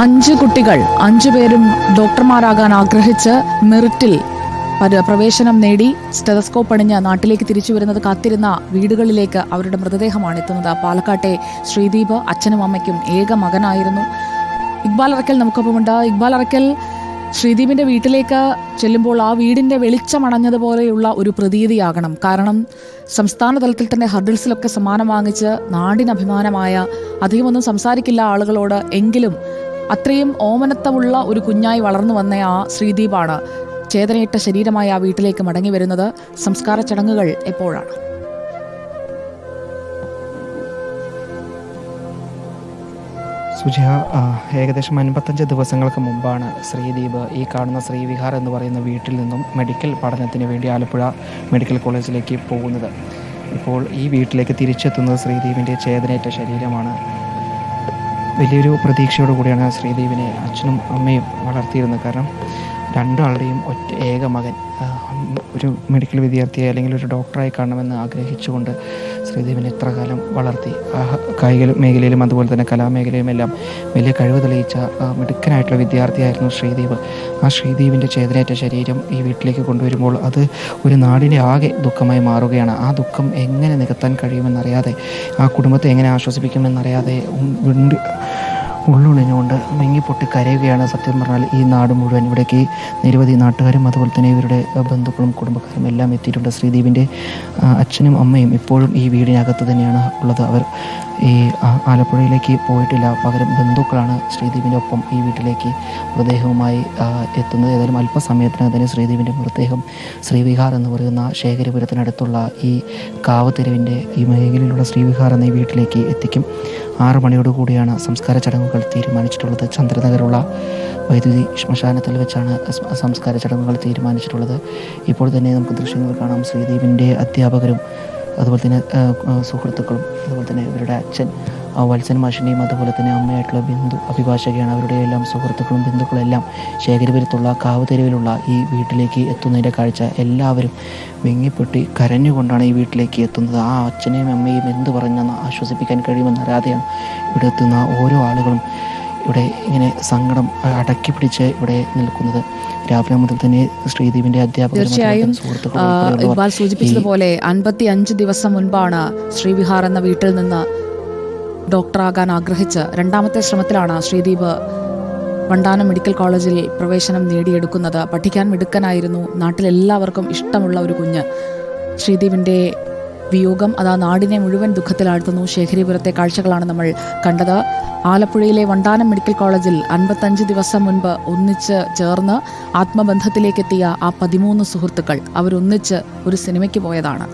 5 കുട്ടികൾ 5 പേരും ഡോക്ടർമാരാകാൻ ആഗ്രഹിച്ച് മെറിറ്റിൽ പ്രവേശനം നേടി സ്റ്റെതസ്കോപ്പ് അണിഞ്ഞ് നാട്ടിലേക്ക് തിരിച്ചു വരുന്നത് കാത്തിരുന്ന വീടുകളിലേക്ക് അവരുടെ മൃതദേഹമാണ് എത്തുന്നത്. പാലക്കാട്ടെ ശ്രീദീപ് അച്ഛനും അമ്മയ്ക്കും ഏക മകനായിരുന്നു. ഇക്ബാൽ അറക്കൽ നമുക്കൊപ്പമുണ്ട്. ഇക്ബാൽ അറക്കൽ, ശ്രീദീപിന്റെ വീട്ടിലേക്ക് ചെല്ലുമ്പോൾ ആ വീടിന്റെ വെളിച്ചമണഞ്ഞതുപോലെയുള്ള ഒരു പ്രതീതിയാകണം. കാരണം സംസ്ഥാന തലത്തിൽ തന്നെ ഹർഡിൽസിലൊക്കെ സമ്മാനം വാങ്ങിച്ച് നാടിന് അഭിമാനമായ, അധികമൊന്നും സംസാരിക്കില്ല ആളുകളോട്, എങ്കിലും അത്രയും ഓമനത്തമുള്ള ഒരു കുഞ്ഞായി വളർന്നു വന്ന ആ ശ്രീദീപാണ് ചേതനയിട്ട ശരീരമായി ആ വീട്ടിലേക്ക് മടങ്ങി വരുന്നത്. സംസ്കാര ചടങ്ങുകൾ എപ്പോഴാണ്? സുജയ, ഏകദേശം 55 ദിവസങ്ങൾക്ക് മുമ്പാണ് ശ്രീദീപ് ഈ കാണുന്ന ശ്രീവിഹാർ എന്ന് പറയുന്ന വീട്ടിൽ നിന്നും മെഡിക്കൽ പഠനത്തിന് വേണ്ടി ആലപ്പുഴ മെഡിക്കൽ കോളേജിലേക്ക് പോകുന്നത്. ഇപ്പോൾ ഈ വീട്ടിലേക്ക് തിരിച്ചെത്തുന്നത് ശ്രീദീപിൻ്റെ ചേതനയേറ്റ ശരീരമാണ്. വലിയൊരു പ്രതീക്ഷയോടു കൂടിയാണ് ശ്രീദീപിനെ അച്ഛനും അമ്മയും വളർത്തിയിരുന്നത്. കാരണം രണ്ടാളുടെയും ഏക മകൻ ഒരു മെഡിക്കൽ വിദ്യാർത്ഥിയെ അല്ലെങ്കിൽ ഒരു ഡോക്ടറായി കാണണമെന്ന് ആഗ്രഹിച്ചുകൊണ്ട് ശ്രീദീപിനെ എത്ര കാലം വളർത്തി. കായിക മേഖലയിലും അതുപോലെ തന്നെ കലാമേഖലയിലും എല്ലാം വലിയ കഴിവ് തെളിയിച്ച മിടുക്കനായിട്ടുള്ള വിദ്യാർത്ഥിയായിരുന്നു ശ്രീദീപ്. ആ ശ്രീദീപിൻ്റെ ചേതനയേറ്റ ശരീരം ഈ വീട്ടിലേക്ക് കൊണ്ടുവരുമ്പോൾ അത് ഒരു നാടിൻ്റെ ആകെ ദുഃഖമായി മാറുകയാണ്. ആ ദുഃഖം എങ്ങനെ നികത്താൻ കഴിയുമെന്നറിയാതെ, ആ കുടുംബത്തെ എങ്ങനെ ആശ്വസിപ്പിക്കുമെന്നറിയാതെ ഉള്ളുണിഞ്ഞുകൊണ്ട് മെങ്ങിപ്പൊട്ടി കരയുകയാണ് സത്യം പറഞ്ഞാൽ ഈ നാട് മുഴുവൻ. ഇവിടേക്ക് നിരവധി നാട്ടുകാരും അതുപോലെ തന്നെ ഇവരുടെ ബന്ധുക്കളും കുടുംബക്കാരും എല്ലാം എത്തിയിട്ടുണ്ട്. ശ്രീദീപിൻ്റെ അച്ഛനും അമ്മയും ഇപ്പോഴും ഈ വീടിനകത്ത് തന്നെയാണ് ഉള്ളത്. അവർ ഈ ആലപ്പുഴയിലേക്ക് പോയിട്ടില്ല. പകരം ബന്ധുക്കളാണ് ശ്രീദീപിൻ്റെ ഒപ്പം ഈ വീട്ടിലേക്ക് മൃതദേഹവുമായി എത്തുന്നത്. ഏതായാലും അല്പസമയത്തിനകം തന്നെ ശ്രീദീപിൻ്റെ മൃതദേഹം ശ്രീവിഹാർ എന്ന് പറയുന്ന ശേഖരപുരത്തിനടുത്തുള്ള ഈ കാവത്തെരുവിൻ്റെ ഈ മേഖലയിലുള്ള ശ്രീവിഹാർ എന്ന ഈ വീട്ടിലേക്ക് എത്തിക്കും. 6 മണിയോടുകൂടിയാണ് സംസ്കാര ചടങ്ങുകൾ തീരുമാനിച്ചിട്ടുള്ളത്. ചന്ദ്രനഗറുള്ള വൈദ്യുതി ശ്മശാനത്തിൽ വെച്ചാണ് സംസ്കാര ചടങ്ങുകൾ തീരുമാനിച്ചിട്ടുള്ളത്. ഇപ്പോൾ തന്നെ നമുക്ക് ദൃശ്യങ്ങൾ കാണാം. ശ്രീദീപിൻ്റെ അധ്യാപകരും അതുപോലെ തന്നെ സുഹൃത്തുക്കളും അതുപോലെ തന്നെ ഇവരുടെ അച്ഛൻ വത്സൻ മാഷിൻ്റെയും അതുപോലെ തന്നെ അമ്മയായിട്ടുള്ള ബിന്ദു അഭിഭാഷകയാണ്. അവരുടെ എല്ലാം സുഹൃത്തുക്കളും ബന്ധുക്കളെല്ലാം ശേഖരപുരത്തുള്ള കാവുതെരുവിലുള്ള ഈ വീട്ടിലേക്ക് എത്തുന്നതിൻ്റെ കാഴ്ച എല്ലാവരും വെങ്ങിപ്പൊട്ടി കരഞ്ഞുകൊണ്ടാണ് ഈ വീട്ടിലേക്ക് എത്തുന്നത്. ആ അച്ഛനെയും അമ്മയും എന്ത് പറഞ്ഞെന്ന് ആശ്വസിപ്പിക്കാൻ കഴിയുമെന്നറിയാതെയാണ് ഇവിടെ എത്തുന്ന ഓരോ ആളുകളും ഇവിടെ ഇങ്ങനെ സങ്കടം അടക്കി പിടിച്ച് ഇവിടെ നിൽക്കുന്നത്. രാവിലെ മുതൽ തന്നെ ശ്രീദീപിന്റെ അധ്യാപകർ, തീർച്ചയായും ഇക്ബാൽ സൂചിപ്പിച്ചതുപോലെ 55 ദിവസം മുൻപാണ് ശ്രീവിഹാർ എന്ന വീട്ടിൽ നിന്ന് ഡോക്ടറാകാൻ ആഗ്രഹിച്ച് രണ്ടാമത്തെ ശ്രമത്തിലാണ് ശ്രീദീപ് വണ്ടാനം മെഡിക്കൽ കോളേജിൽ പ്രവേശനം നേടിയെടുക്കുന്നത്. പഠിക്കാൻ മിടുക്കനായിരുന്നു. നാട്ടിലെല്ലാവർക്കും ഇഷ്ടമുള്ള ഒരു കുഞ്ഞ്. ശ്രീദീപിന്റെ വിയോഗം അതാ നാടിനെ മുഴുവൻ ദുഃഖത്തിലാഴ്ത്തുന്നു. ശേഖരിപുരത്തെ കാഴ്ചകളാണ് നമ്മൾ കണ്ടത്. ആലപ്പുഴയിലെ വണ്ടാനം മെഡിക്കൽ കോളേജിൽ 55 ദിവസം മുൻപ് ഒന്നിച്ച് ചേർന്ന് ആത്മബന്ധത്തിലേക്കെത്തിയ ആ 13 സുഹൃത്തുക്കൾ അവരൊന്നിച്ച് ഒരു സിനിമയ്ക്ക് പോയതാണ്.